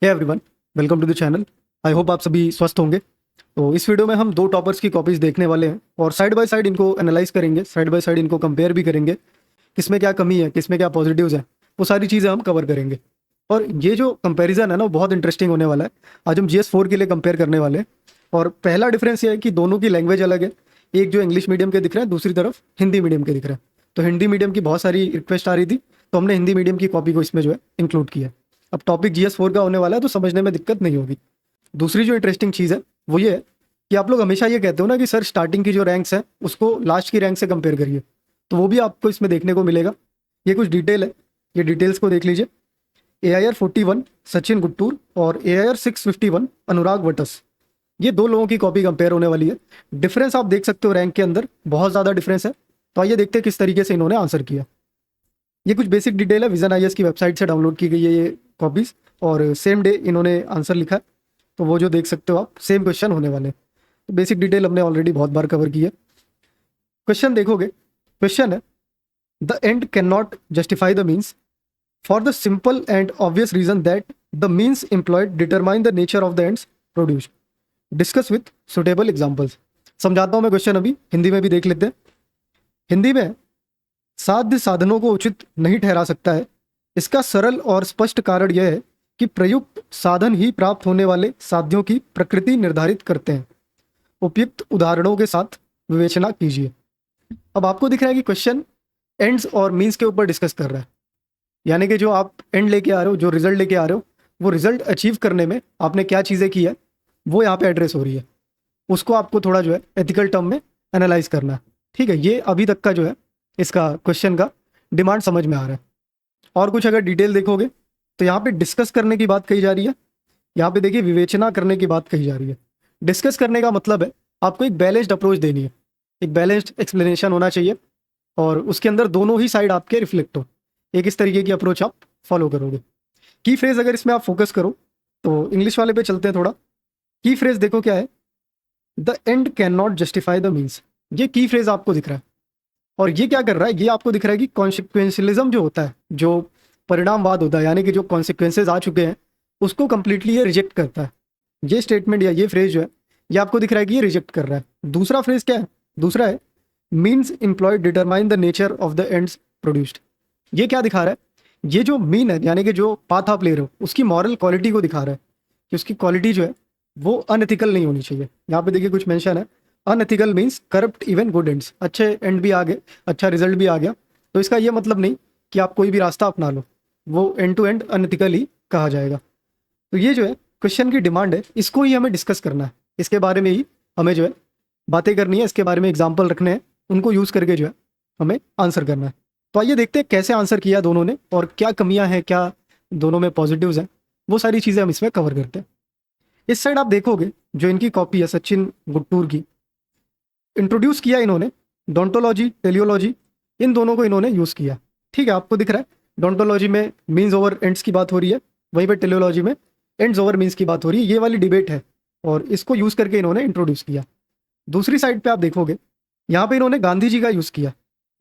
Hey everyone, welcome to the channel. I hope आप सभी स्वस्थ होंगे। तो इस वीडियो में हम दो टॉपर्स की कॉपीज देखने वाले हैं और साइड बाय साइड इनको एनालाइज करेंगे, साइड बाय साइड इनको कंपेयर भी करेंगे, किसमें क्या कमी है, किसमें क्या पॉजिटिव्स हैं, वो सारी चीज़ें हम कवर करेंगे। और ये जो कंपैरिजन है ना, वो बहुत इंटरेस्टिंग होने वाला है। आज हम GS4 के लिए कंपेयर करने वाले हैं। और पहला डिफरेंस ये है कि दोनों की लैंग्वेज अलग है। एक जो इंग्लिश मीडियम के दिख रहे हैं, दूसरी तरफ हिंदी मीडियम के दिख रहे हैं। तो हिंदी मीडियम की बहुत सारी रिक्वेस्ट आ रही थी, तो हमने हिंदी मीडियम की कॉपी को इसमें जो है इंक्लूड किया। अब टॉपिक GS4 का होने वाला है, तो समझने में दिक्कत नहीं होगी। दूसरी जो इंटरेस्टिंग चीज़ है वो ये है कि आप लोग हमेशा ये कहते हो ना कि सर स्टार्टिंग की जो रैंक्स हैं उसको लास्ट की रैंक से कंपेयर करिए, तो वो भी आपको इसमें देखने को मिलेगा। ये कुछ डिटेल है, ये डिटेल्स को देख लीजिए। AIR 41 सचिन गुट्टूर और AIR 651 अनुराग वटस, ये दो लोगों की कॉपी कंपेयर होने वाली है। डिफरेंस आप देख सकते हो, रैंक के अंदर बहुत ज़्यादा डिफरेंस है। तो आइए देखते हैं किस तरीके से इन्होंने आंसर किया। ये कुछ बेसिक डिटेल है, विजन IAS की वेबसाइट से डाउनलोड की गई है ये कॉपीज़, और सेम डे इन्होंने आंसर लिखा है। तो वो जो देख सकते हो आप, सेम क्वेश्चन होने वाले हैं। तो बेसिक डिटेल हमने ऑलरेडी बहुत बार कवर की है। क्वेश्चन देखोगे, क्वेश्चन है the end cannot justify the means for the simple and obvious reason that the means employed determine the nature of the ends produced. Discuss with suitable examples. समझाता हूँ मैं question, अभी हिंदी में भी देख लेते हैं। हिंदी में, साध्य साधनों को उचित नहीं ठहरा सकता है। इसका सरल और स्पष्ट कारण यह है कि प्रयुक्त साधन ही प्राप्त होने वाले साध्यों की प्रकृति निर्धारित करते हैं। उपयुक्त उदाहरणों के साथ विवेचना कीजिए। अब आपको दिख रहा है कि क्वेश्चन एंड्स और मीन्स के ऊपर डिस्कस कर रहा है। यानी कि जो आप एंड लेके आ रहे हो, जो रिजल्ट लेके आ रहे हो, वो रिजल्ट अचीव करने में आपने क्या चीज़ें की है, वो यहाँ पे एड्रेस हो रही है। उसको आपको थोड़ा जो है एथिकल टर्म में एनालाइज करना है। ठीक है, ये अभी तक का जो है इसका क्वेश्चन का डिमांड समझ में आ रहा है। और कुछ अगर डिटेल देखोगे तो यहाँ पे डिस्कस करने की बात कही जा रही है, यहाँ पे देखिए विवेचना करने की बात कही जा रही है। डिस्कस करने का मतलब है आपको एक बैलेंस्ड अप्रोच देनी है, एक बैलेंस्ड एक्सप्लेनेशन होना चाहिए, और उसके अंदर दोनों ही साइड आपके रिफ्लेक्ट हो। एक इस तरीके की अप्रोच आप फॉलो करोगे। की फ्रेज अगर इसमें आप फोकस करो तो इंग्लिश वाले पे चलते हैं थोड़ा। की फ्रेज देखो क्या है, the end cannot justify the means. ये की फ्रेज आपको दिख रहा है, और ये क्या कर रहा है, ये आपको दिख रहा है कि कॉन्सिक्वेंशलिज्म जो होता है, जो परिणामवाद होता है, यानी कि जो कॉन्सिक्वेंसेज आ चुके हैं उसको कंप्लीटली ये रिजेक्ट करता है। ये स्टेटमेंट या ये फ्रेज जो है, ये आपको दिख रहा है कि ये रिजेक्ट कर रहा है। दूसरा फ्रेज क्या है, दूसरा है means employed determine the nature of the ends produced. ये क्या दिखा रहा है, ये जो मीन है, यानी कि जो पाथ आप ले रहे हो, उसकी मॉरल क्वालिटी को दिखा रहा है कि उसकी क्वालिटी जो है वो अनएथिकल नहीं होनी चाहिए। यहाँ पे देखिए कुछ मेंशन है, unethical means corrupt even good ends. अच्छे एंड भी आ गए, अच्छा रिजल्ट भी आ गया, तो इसका ये मतलब नहीं कि आप कोई भी रास्ता अपना लो, वो एंड टू एंड अनएथिकल ही कहा जाएगा। तो ये जो है क्वेश्चन की डिमांड है, इसको ही हमें डिस्कस करना है, इसके बारे में ही हमें जो है बातें करनी है, इसके बारे में एग्जाम्पल रखने हैं, उनको यूज़ करके जो है हमें आंसर करना है। तो आइए देखते हैं कैसे आंसर किया दोनों ने, और क्या कमियां हैं, क्या दोनों में पॉजिटिव्स हैं, वो सारी चीज़ें हम इसमें कवर करते हैं। इस साइड आप देखोगे जो इनकी कॉपी है सचिन गुट्टूर की, इंट्रोड्यूस किया इन्होंने डोंटोलॉजी, टेलियोलॉजी, इन दोनों को इन्होंने यूज़ किया। ठीक है, आपको दिख रहा है डोंटोलॉजी में मीन्स ओवर एंड्स की बात हो रही है, वहीं पर टेलियोलॉजी में एंड्स ओवर मीन्स की बात हो रही है। ये वाली डिबेट है, और इसको यूज़ करके इन्होंने इंट्रोड्यूस किया। दूसरी साइड पे आप देखोगे, यहाँ पे इन्होंने गांधी जी का यूज़ किया।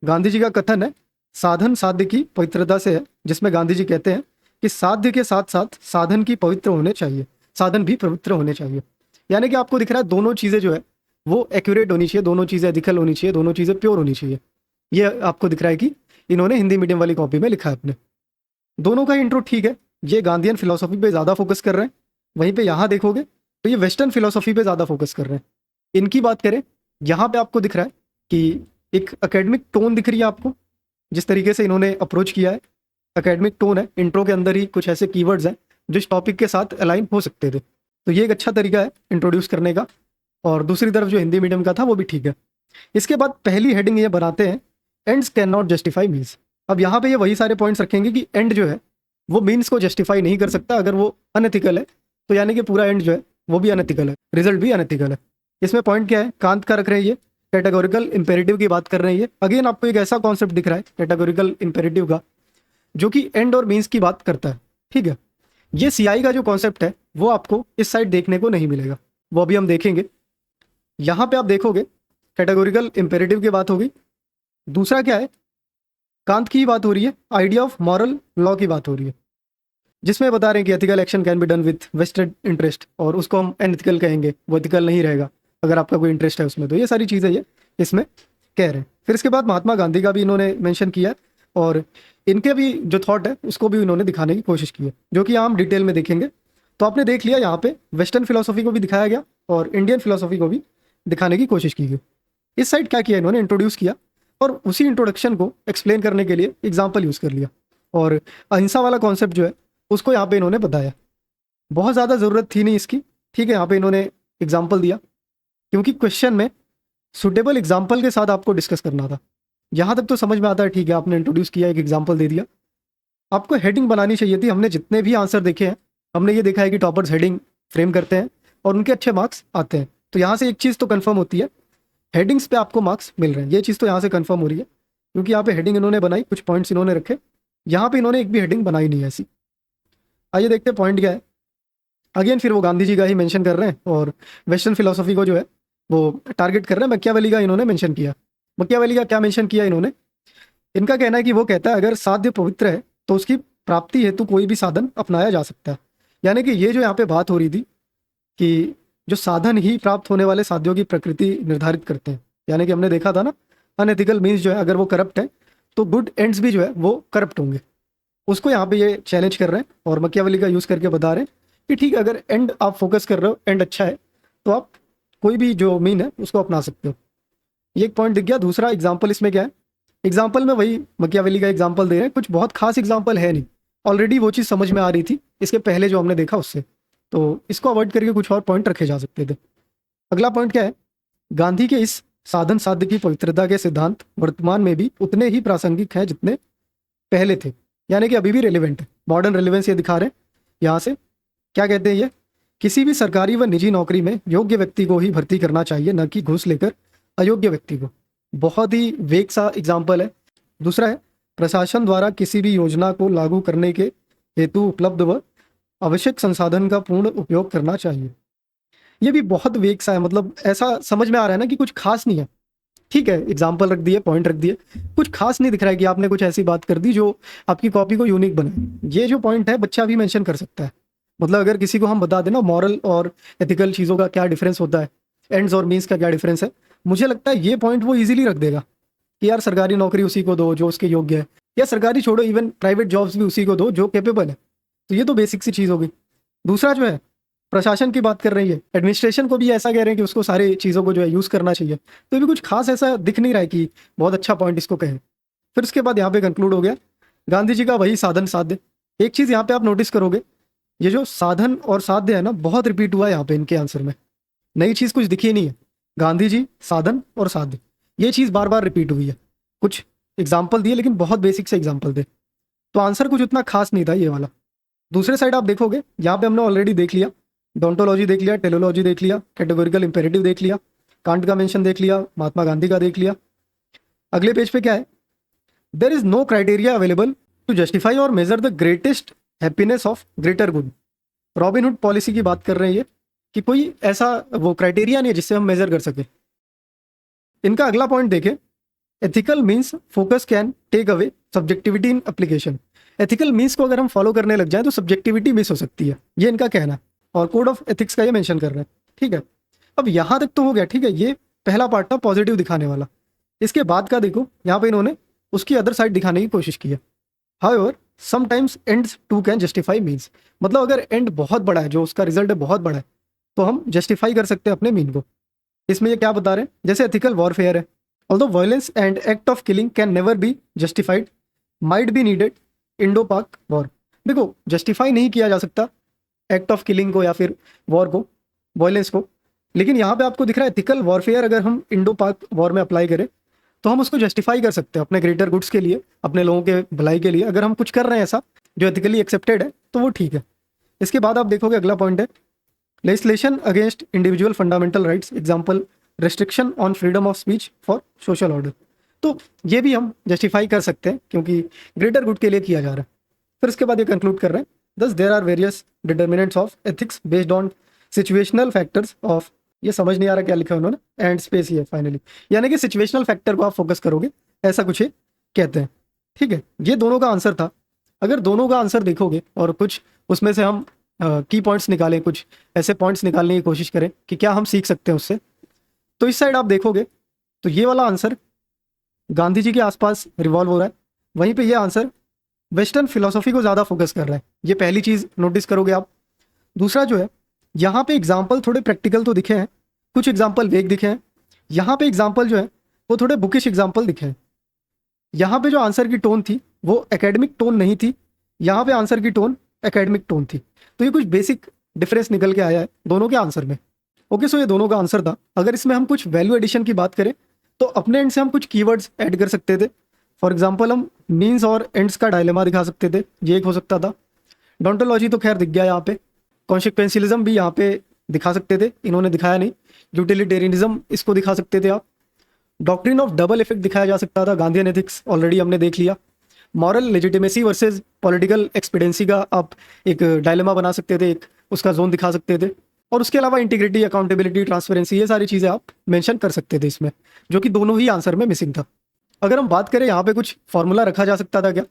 गांधी जी का कथन है साधन साध्य की पवित्रता से है, जिसमें गांधी जी कहते हैं कि साध्य के साथ साथ साधन की पवित्र होने चाहिए, साधन भी पवित्र होने चाहिए। यानी कि आपको दिख रहा है दोनों चीज़ें जो है वो एक्यूरेट होनी चाहिए, दोनों चीज़ें एथिकल होनी चाहिए, दोनों चीज़ें प्योर होनी चाहिए। ये आपको दिख रहा है कि इन्होंने हिंदी मीडियम वाली कॉपी में लिखा है अपने। दोनों का इंट्रो ठीक है, ये गांधीयन फिलोसॉफी पे ज़्यादा फोकस कर रहे हैं, वहीं पे यहाँ देखोगे तो ये वेस्टर्न फिलोसॉफी पे ज़्यादा फोकस कर रहे हैं। इनकी बात करें, यहाँ पे आपको दिख रहा है कि एक एकेडमिक टोन दिख रही है आपको, जिस तरीके से इन्होंने अप्रोच किया है, एकेडमिक टोन है। इंट्रो के अंदर ही कुछ ऐसे कीवर्ड्स हैं जो इस टॉपिक के साथ अलाइन हो सकते थे, तो ये एक अच्छा तरीका है इंट्रोड्यूस करने का। और दूसरी तरफ जो हिंदी मीडियम का था वो भी ठीक है। इसके बाद पहली हेडिंग ये बनाते हैं ends can not justify means. अब यहाँ पे ये वही सारे पॉइंट्स रखेंगे कि एंड जो है वो मीन्स को जस्टिफाई नहीं कर सकता, अगर वो अनएथिकल है तो यानी कि पूरा एंड जो है वो भी अनएथिकल है, रिजल्ट भी अनएथिकल है। इसमें पॉइंट क्या है, कांत का रख रहे हैं ये, कैटेगोरिकल इंपेरेटिव की बात कर रहे हैं ये। अगेन आपको एक ऐसा कॉन्सेप्ट दिख रहा है कैटेगोरिकल इंपेरेटिव का, जो कि एंड और मीन्स की बात करता है। ठीक है, ये CI का जो कॉन्सेप्ट है वो आपको इस साइड देखने को नहीं मिलेगा, वो अभी हम देखेंगे। यहाँ पे आप देखोगे कैटेगोरिकल इंपेरेटिव की बात होगी। दूसरा क्या है, कांत की बात हो रही है, आइडिया ऑफ मॉरल लॉ की बात हो रही है। जिसमें बता रहे हैं कि ethical action can be done with vested interest, और उसको हम अनएथिकल कहेंगे, वो एथिकल नहीं रहेगा अगर आपका कोई इंटरेस्ट है उसमें। तो ये सारी चीज़ें ये इसमें कह रहे हैं। फिर इसके बाद महात्मा गांधी का भी इन्होंने मेंशन किया, और इनके भी जो थॉट है उसको भी इन्होंने दिखाने की कोशिश की है, जो कि हम डिटेल में देखेंगे। तो आपने देख लिया यहाँ पे वेस्टर्न फिलोसॉफी को भी दिखाया गया और इंडियन फिलोसॉफी को भी दिखाने की कोशिश की गई। इस साइड क्या किया इन्होंने, इंट्रोड्यूस किया, और उसी इंट्रोडक्शन को एक्सप्लेन करने के लिए एग्जाम्पल यूज़ कर लिया, और अहिंसा वाला कॉन्सेप्ट जो है उसको यहाँ पे इन्होंने बताया। बहुत ज़्यादा ज़रूरत थी नहीं इसकी, ठीक है, यहाँ पे इन्होंने एग्जाम्पल दिया, क्योंकि क्वेश्चन में सुटेबल एग्जाम्पल के साथ आपको डिस्कस करना था। यहाँ तक तो समझ में आता है, ठीक है, आपने इंट्रोड्यूस किया, एक एग्जाम्पल दे दिया। आपको हेडिंग बनानी चाहिए थी। हमने जितने भी आंसर देखे हैं, हमने ये देखा है कि टॉपर्स हेडिंग फ्रेम करते हैं और उनके अच्छे मार्क्स आते हैं। तो यहाँ से एक चीज़ तो कंफर्म होती है, हेडिंग्स पे आपको मार्क्स मिल रहे हैं। ये चीज़ तो यहाँ से कंफर्म हो रही है, क्योंकि यहाँ पे हेडिंग इन्होंने बनाई, कुछ पॉइंट्स इन्होंने रखे, यहाँ पे इन्होंने एक भी हेडिंग बनाई नहीं है ऐसी। आइए देखते हैं पॉइंट क्या है। अगेन फिर वो गांधी जी का ही मेंशन कर रहे हैं, और वेस्टर्न फिलोसॉफी को जो है वो टारगेट कर रहे हैं। मकियावेली का इन्होंने मेंशन किया। मकियावेली का क्या मेंशन किया इन्होंने, इनका कहना है कि वो कहता है अगर साध्य पवित्र है तो उसकी प्राप्ति हेतु कोई भी साधन अपनाया जा सकता है। यानी कि ये जो यहाँ पे बात हो रही थी कि जो साधन ही प्राप्त होने वाले साध्यों की प्रकृति निर्धारित करते हैं, यानी कि हमने देखा था ना, अनएथिकल मीन्स जो है अगर वो करप्ट है तो गुड एंड्स भी जो है वो करप्ट होंगे। उसको यहाँ पे ये चैलेंज कर रहे हैं, और मकियावेली का यूज़ करके बता रहे हैं कि ठीक है, अगर एंड आप फोकस कर रहे हो, एंड अच्छा है, तो आप कोई भी जो मीन है उसको अपना सकते हो। ये एक पॉइंट दिख गया। दूसरा एग्जाम्पल इसमें क्या है, एग्जाम्पल में वही मकियावेली का एग्जाम्पल दे रहे हैं, कुछ बहुत खास एग्जाम्पल है नहीं, ऑलरेडी वो चीज़ समझ में आ रही थी इसके पहले जो हमने देखा उससे। तो इसको अवॉइड करके कुछ और पॉइंट रखे जा सकते थे। अगला पॉइंट क्या है, गांधी के इस साधन साध्य की पवित्रता के सिद्धांत वर्तमान में भी उतने ही प्रासंगिक हैं जितने पहले थे, यानी कि अभी भी रेलिवेंट है। मॉडर्न रेलिवेंस ये दिखा रहे हैं यहाँ से। क्या कहते हैं ये, किसी भी सरकारी व निजी नौकरी में योग्य व्यक्ति को ही भर्ती करना चाहिए, न कि घूस लेकर अयोग्य व्यक्ति को। बहुत ही वेग सा एग्जाम्पल है। दूसरा है, प्रशासन द्वारा किसी भी योजना को लागू करने के हेतु उपलब्ध व आवश्यक संसाधन का पूर्ण उपयोग करना चाहिए। ये भी बहुत वेग सा है, मतलब ऐसा समझ में आ रहा है ना कि कुछ खास नहीं है। ठीक है, एग्जाम्पल रख दिए, पॉइंट रख दिए, कुछ खास नहीं दिख रहा है कि आपने कुछ ऐसी बात कर दी जो आपकी कॉपी को यूनिक बनाए। ये जो पॉइंट है बच्चा भी मेंशन कर सकता है। मतलब अगर किसी को हम बता देना मॉरल और एथिकल चीज़ों का क्या डिफरेंस होता है, एंड्स और मीन्स का क्या डिफरेंस है, मुझे लगता है ये पॉइंट वो इजीली रख देगा कि यार सरकारी नौकरी उसी को दो जो उसके योग्य है, या सरकारी छोड़ो, इवन प्राइवेट जॉब्स भी उसी को दो जो कैपेबल है। तो ये तो बेसिक सी चीज़ होगी। दूसरा जो है, प्रशासन की बात कर रही है, एडमिनिस्ट्रेशन को भी ऐसा कह रहे हैं कि उसको सारी चीज़ों को जो है यूज़ करना चाहिए। तो ये भी कुछ खास ऐसा दिख नहीं रहा है कि बहुत अच्छा पॉइंट इसको कहें। फिर उसके बाद यहाँ पे कंक्लूड हो गया गांधी जी का वही साधन साध्य। एक चीज़ यहाँ पे आप नोटिस करोगे, ये जो साधन और साध्य है ना, बहुत रिपीट हुआ है यहाँ पे इनके आंसर में। नई चीज़ कुछ दिखी नहीं है। गांधी जी, साधन और साध्य, ये चीज़ बार बार रिपीट हुई है। कुछ एग्जाम्पल दिए लेकिन बहुत बेसिक से एग्जाम्पल दे, तो आंसर कुछ उतना खास नहीं था ये वाला। दूसरे साइड आप देखोगे, यहाँ पे हमने ऑलरेडी देख लिया, डोंटोलॉजी देख लिया, टेलोलॉजी देख लिया, कैटेगोरिकल इंपेरेटिव देख लिया, कांट का मेंशन देख लिया, महात्मा गांधी का देख लिया। अगले पेज पे क्या है, there is no criteria available to justify और measure the greatest happiness of greater good. Robin Hood policy की बात कर रहे हैं ये, कि कोई ऐसा वो क्राइटेरिया नहीं है जिससे हम मेजर कर सके। इनका अगला पॉइंट देखें, ethical means focus can take away subjectivity in application. Ethical means को अगर हम फॉलो करने लग जाए तो सब्जेक्टिविटी मिस हो सकती है, ये इनका कहना है, और कोड ऑफ एथिक्स का ये मेंशन कर रहे हैं। ठीक है, अब यहाँ तक तो हो गया। ठीक है, ये पहला पार्ट था पॉजिटिव दिखाने वाला। इसके बाद का देखो, यहाँ पे इन्होंने उसकी अदर साइड दिखाने की कोशिश की है। However sometimes ends to can justify means, मतलब अगर एंड बहुत बड़ा है, जो उसका रिजल्ट है बहुत बड़ा है, तो हम जस्टिफाई कर सकते हैं अपने मीन को। इसमें ये क्या बता रहे हैं, जैसे एथिकल वॉरफेयर है, although violence and act of killing can never be justified might be needed Indo पाक वॉर। देखो, जस्टिफाई नहीं किया जा सकता एक्ट ऑफ किलिंग को या फिर वॉर को, वायलेंस को, लेकिन यहाँ पे आपको दिख रहा है एथिकल वॉरफेयर अगर हम इंडो पाक वॉर में अप्लाई करें तो हम उसको जस्टिफाई कर सकते हैं अपने ग्रेटर गुड्स के लिए, अपने लोगों के भलाई के लिए। अगर हम कुछ कर रहे हैं ऐसा जो एथिकली एक्सेप्टेड है तो वो ठीक है। इसके बाद आप देखोगे अगला पॉइंट है legislation against individual fundamental rights, example restriction on freedom of speech for social order. तो ये भी हम जस्टिफाई कर सकते हैं क्योंकि ग्रेटर गुड के लिए किया जा रहा है। फिर उसके बाद ये कंक्लूड कर रहे हैं, thus there are various determinants of ethics based on situational factors of, ये समझ नहीं आ रहा क्या लिखा है उन्होंने, एंड स्पेस ही है फाइनली, यानी कि सिचुएशनल फैक्टर को आप फोकस करोगे, ऐसा कुछ ये कहते हैं। ठीक है, ये दोनों का आंसर था। अगर दोनों का आंसर देखोगे और कुछ उसमें से हम की पॉइंट्स निकालें, कुछ ऐसे पॉइंट्स निकालने की कोशिश करें कि क्या हम सीख सकते हैं उससे, तो इस साइड आप देखोगे तो ये वाला आंसर गांधी जी के आसपास रिवॉल्व हो रहा है, वहीं पे ये आंसर वेस्टर्न फिलोसॉफी को ज़्यादा फोकस कर रहा है। ये पहली चीज़ नोटिस करोगे आप। दूसरा जो है, यहाँ पे एग्जाम्पल थोड़े प्रैक्टिकल तो दिखे हैं, कुछ एग्जाम्पल वेग दिखे हैं। यहाँ पे एग्जाम्पल जो है वो थोड़े बुकिश एग्जाम्पल दिखे हैं। यहाँ पे जो आंसर की टोन थी वो एकेडमिक टोन नहीं थी, यहाँ पे आंसर की टोन एकेडमिक टोन थी। तो ये कुछ बेसिक डिफरेंस निकल के आया है दोनों के आंसर में। ओके, सो ये दोनों का आंसर था। अगर इसमें हम कुछ वैल्यू एडिशन की बात करें तो अपने एंड से हम कुछ कीवर्ड्स ऐड कर सकते थे। फॉर एग्जांपल हम मीन्स और एंड्स का डायलेमा दिखा सकते थे, ये एक हो सकता था। डोंटोलॉजी तो खैर दिख गया यहाँ पे। कॉन्सिक्वेंशियलिज्म भी यहाँ पे दिखा सकते थे, इन्होंने दिखाया नहीं। यूटिलिटेरियनिज्म इसको दिखा सकते थे आप। डॉक्ट्रिन ऑफ डबल इफेक्ट दिखाया जा सकता था। गांधीयन एथिक्स ऑलरेडी हमने देख लिया। Moral legitimacy versus political expediency का आप एक डायलेमा बना सकते थे, एक उसका जोन दिखा सकते थे। और उसके अलावा इंटीग्रिटी, अकाउंटेबिलिटी, ट्रांसपेरेंसी, ये सारी चीज़ें आप मेंशन कर सकते थे इसमें, जो कि दोनों ही आंसर में मिसिंग था। अगर हम बात करें यहाँ पे कुछ फार्मूला रखा जा सकता था क्या,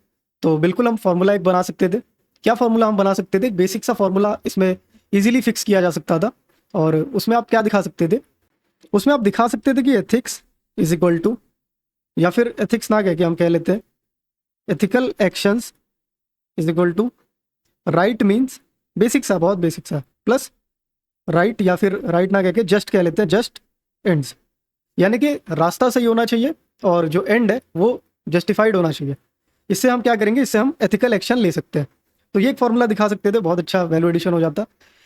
तो बिल्कुल हम फार्मूला एक बना सकते थे। क्या फार्मूला हम बना सकते थे? बेसिक सा फार्मूला इसमें इजीली फिक्स किया जा सकता था। और उसमें आप क्या दिखा सकते थे? उसमें आप दिखा सकते थे कि एथिक्स इज इक्वल टू, या फिर एथिक्स ना कह के हम कह लेते हैं ethical actions is equal to right means, basic सा, बहुत बेसिक सा, प्लस राइट, या फिर राइट ना कह के जस्ट कह लेते हैं जस्ट एंड्स। यानी कि रास्ता सही होना चाहिए और जो एंड है वो जस्टिफाइड होना चाहिए। इससे हम क्या करेंगे? इससे हम एथिकल एक्शन ले सकते हैं। तो ये एक फॉर्मूला दिखा सकते थे, बहुत अच्छा वैल्यू एडिशन हो जाता।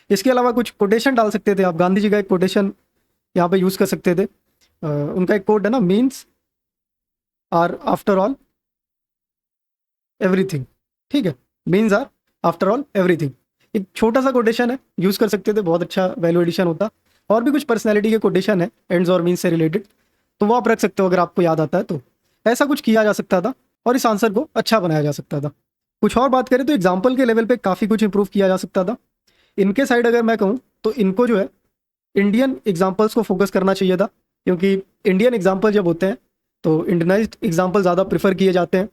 इसके अलावा कुछ कोटेशन डाल सकते थे आप। गांधी जी का एक कोटेशन यहाँ पे यूज़ कर सकते थे। उनका एक कोट है ना, means are after all everything. ठीक है, means are after all everything, एक छोटा सा कोटेशन है, यूज़ कर सकते थे, बहुत अच्छा वैल्यू एडिशन होता। और भी कुछ पर्सनैलिटी के कोटेशन है एंड्स और मीन्स से रिलेटेड, तो वो आप रख सकते हो अगर आपको याद आता है तो। ऐसा कुछ किया जा सकता था और इस आंसर को अच्छा बनाया जा सकता था। कुछ और बात करें तो एग्जाम्पल के लेवल पे काफ़ी कुछ इंप्रूव किया जा सकता था। इनके साइड अगर मैं कहूँ तो इनको जो है इंडियन एग्जाम्पल्स को फोकस करना चाहिए था, क्योंकि इंडियन एग्जाम्पल जब होते हैं तो इंडियनाइज्ड एग्जाम्पल ज़्यादा प्रेफर किए जाते हैं।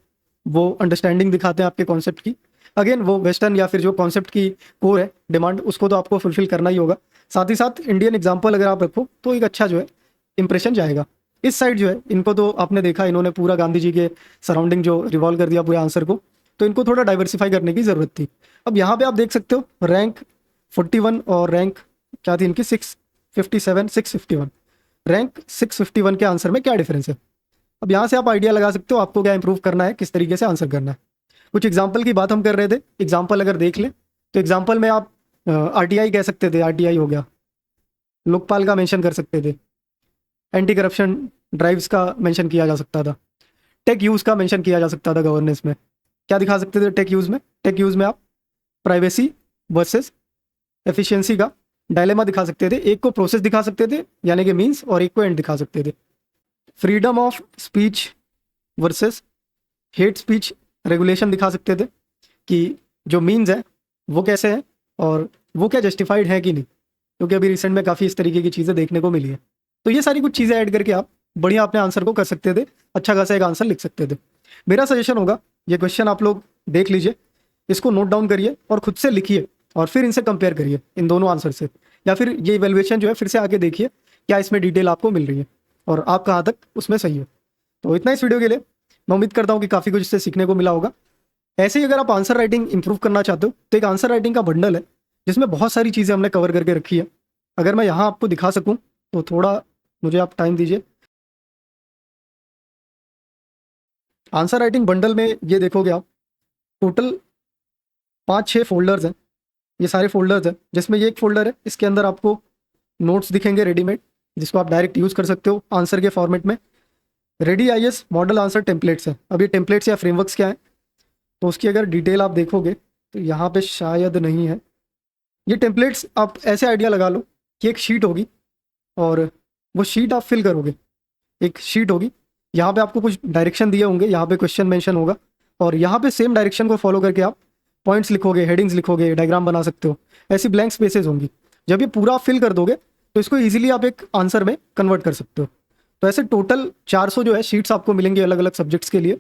वो अंडरस्टैंडिंग दिखाते हैं आपके कॉन्सेप्ट की। अगेन वो वेस्टर्न या फिर जो कॉन्सेप्ट की कोर है डिमांड, उसको तो आपको फुलफिल करना ही होगा। साथ ही साथ इंडियन एग्जाम्पल अगर आप रखो तो एक अच्छा जो है इंप्रेशन जाएगा। इस साइड जो है इनको तो आपने देखा, इन्होंने पूरा गांधी जी के सराउंडिंग जो रिवॉल्व कर दिया पूरे आंसर को, तो इनको थोड़ा डाइवर्सिफाई करने की ज़रूरत थी। अब यहाँ पे आप देख सकते हो रैंक 41 और रैंक क्या थी इनकी 657, 651। रैंक 651 के आंसर में क्या डिफरेंस है? अब यहाँ से आप आइडिया लगा सकते हो आपको क्या इंप्रूव करना है, किस तरीके से आंसर करना है। कुछ एग्जाम्पल की बात हम कर रहे थे, एग्जाम्पल अगर देख लें तो एग्जाम्पल में आप आरटीआई कह सकते थे, आरटीआई हो गया। लोकपाल का मेंशन कर सकते थे। एंटी करप्शन ड्राइव्स का मेंशन किया जा सकता था। टेक यूज़ का मेंशन किया जा सकता था गवर्नेंस में। क्या दिखा सकते थे टेक यूज़ में? टेक यूज़ में आप प्राइवेसी वर्सेस एफिशिएंसी का डायलेमा दिखा सकते थे। एक को प्रोसेस दिखा सकते थे यानी कि मीन्स, और एक को एंड दिखा सकते थे। Freedom of speech versus hate speech regulation दिखा सकते थे कि जो मीन्स है वो कैसे हैं और वो क्या जस्टिफाइड है कि नहीं, क्योंकि अभी रिसेंट में काफ़ी इस तरीके की चीज़ें देखने को मिली है। तो ये सारी कुछ चीज़ें ऐड करके आप बढ़िया अपने आंसर को कर सकते थे, अच्छा खासा एक आंसर लिख सकते थे। मेरा सजेशन होगा ये क्वेश्चन आप लोग देख लीजिए, इसको नोट डाउन करिए और खुद से लिखिए और फिर इनसे कंपेयर करिए इन दोनों आंसर से, या फिर ये इवेल्युएशन जो है फिर से आके देखिए क्या इसमें डिटेल आपको मिल रही है और आप कहाँ तक उसमें सही हो। तो इतना इस वीडियो के लिए। मैं उम्मीद करता हूँ कि काफ़ी कुछ इससे सीखने को मिला होगा। ऐसे ही अगर आप आंसर राइटिंग इंप्रूव करना चाहते हो तो एक आंसर राइटिंग का बंडल है जिसमें बहुत सारी चीज़ें हमने कवर करके रखी है। अगर मैं यहाँ आपको दिखा सकूँ तो थोड़ा मुझे आप टाइम दीजिए। आंसर राइटिंग बंडल में ये देखोगे आप टोटल 5-6 फोल्डर्स हैं। ये सारे फोल्डर्स हैं जिसमें ये एक फोल्डर है, इसके अंदर आपको नोट्स दिखेंगे रेडीमेड, जिसको आप डायरेक्ट यूज़ कर सकते हो आंसर के फॉर्मेट में। Ready IAS model answer templates हैं। अब ये टेम्पलेट्स या फ्रेमवर्क्स क्या हैं तो उसकी अगर डिटेल आप देखोगे तो यहाँ पे शायद नहीं है। ये टेम्पलेट्स आप ऐसे आइडिया लगा लो कि एक शीट होगी और वो शीट आप फिल करोगे। एक शीट होगी, यहाँ पे आपको कुछ डायरेक्शन दिए होंगे, यहाँ पे क्वेश्चन मेंशन होगा और यहाँ पे सेम डायरेक्शन को फॉलो करके आप पॉइंट्स लिखोगे, हेडिंग्स लिखोगे, डायग्राम बना सकते हो। ऐसी ब्लैंक स्पेसेस होंगी। जब ये पूरा फिल कर दोगे तो इसको ईजिली आप एक आंसर में कन्वर्ट कर सकते हो। तो ऐसे टोटल 400 जो है शीट्स आपको मिलेंगे अलग अलग सब्जेक्ट्स के लिए।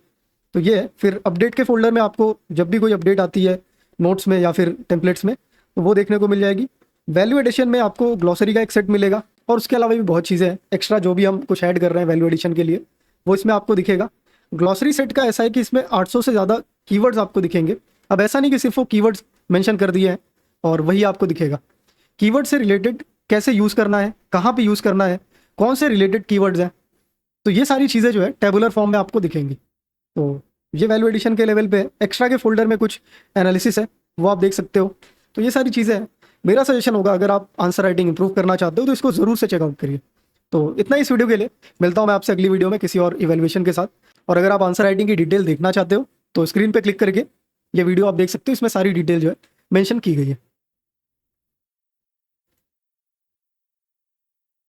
तो ये है। फिर अपडेट के फोल्डर में आपको जब भी कोई अपडेट आती है नोट्स में या फिर टेम्पलेट्स में, तो वो देखने को मिल जाएगी। वैल्यू एडिशन में आपको ग्लॉसरी का एक सेट मिलेगा, और उसके अलावा भी बहुत चीज़ें हैं एक्स्ट्रा जो भी हम कुछ ऐड कर रहे हैं वैल्यू एडिशन के लिए, वो इसमें आपको दिखेगा। ग्लॉसरी सेट का ऐसा है कि इसमें 800 से ज़्यादा कीवर्ड्स आपको दिखेंगे। अब ऐसा नहीं कि सिर्फ वो कीवर्ड्स मेंशन कर दिए हैं और वही आपको दिखेगा। कीवर्ड से रिलेटेड कैसे यूज़ करना है, कहाँ पे यूज़ करना है, कौन से रिलेटेड कीवर्ड्स हैं, तो ये सारी चीज़ें जो है टेबुलर फॉर्म में आपको दिखेंगी। तो ये वैल्यू एडिशन के लेवल पे है। एक्स्ट्रा के फोल्डर में कुछ एनालिसिस है, वो आप देख सकते हो। तो ये सारी चीज़ें हैं। मेरा सजेशन होगा, अगर आप आंसर राइटिंग इंप्रूव करना चाहते हो तो इसको ज़रूर से चेकआउट करिए। तो इतना ही इस वीडियो के लिए। मिलता हूँ मैं आपसे अगली वीडियो में किसी और इवैल्यूएशन के साथ। और अगर आप आंसर राइटिंग की डिटेल देखना चाहते हो तो स्क्रीन पे क्लिक करके ये वीडियो आप देख सकते हो, इसमें सारी डिटेल जो है मेंशन की गई है।